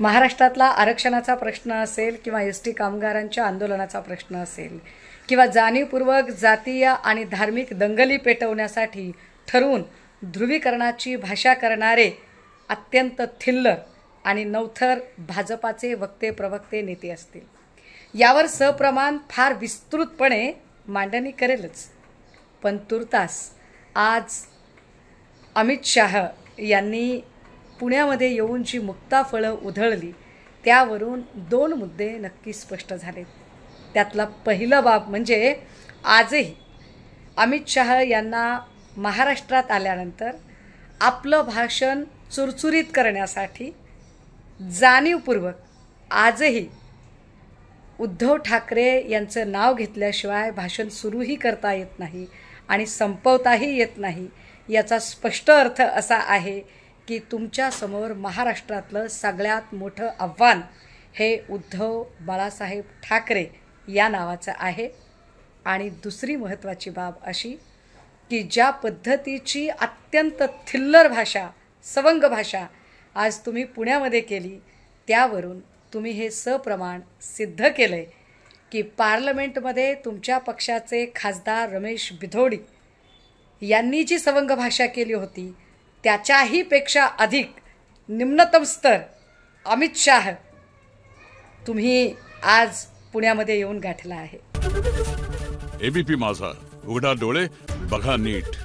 महाराष्ट्रातला आरक्षणाचा प्रश्न असेल किंवा एसटी कामगारांच्या आंदोलनाचा प्रश्न असेल किंवा जाणीवपूर्वक जातीय आणि धार्मिक दंगली पेटवण्यासाठी ठरवून ध्रुवीकरणाची भाषा करणारे अत्यंत थिल्लर आणि नवथर भाजपाचे वक्ते प्रवक्ते नेते असतील, यावर सप्रमाण फार विस्तृतपणे मांडणी करेलच। पण तुर्तास आज अमित शाह यांनी पुण्यामध्ये येऊन जी मुक्ताफळं उधळली त्यावरून दोन मुद्दे नक्की स्पष्ट झाले। त्यातला पहिला बाब म्हणजे आजही अमित शाह यांना महाराष्ट्रात आल्यानंतर आपलं भाषण चुरचुरीत करण्यासाठी जाणीवपूर्वक आजही उद्धव ठाकरे यांचं नाव घेतल्याशिवाय भाषण सुरूही करता येत नाही आणि संपवताही येत नाही। याचा स्पष्ट अर्थ असा आहे की तुमच्या समोर महाराष्ट्रातलं सगळ्यात मोठं आव्हान हे उद्धव बाळासाहेब ठाकरे या नावाचं आहे। आणि दुसरी महत्त्वाची बाब अशी की ज्या पद्धतीची अत्यंत थिल्लर भाषा, सवंग भाषा आज तुम्ही पुण्यामध्ये केली, त्यावरून तुम्ही हे सप्रमाण सिद्ध केलंय की पार्लमेंटमध्ये तुमच्या पक्षाचे खासदार रमेश बिधोडी यांनी जी सवंग भाषा केली होती त्याच्याही पेक्षा अधिक निम्नतम स्तर अमित शाह तुम्ही आज पुण्यामध्ये येऊन गाठला आहे। एबीपी माझा, उघडा डोळे बघा नीट।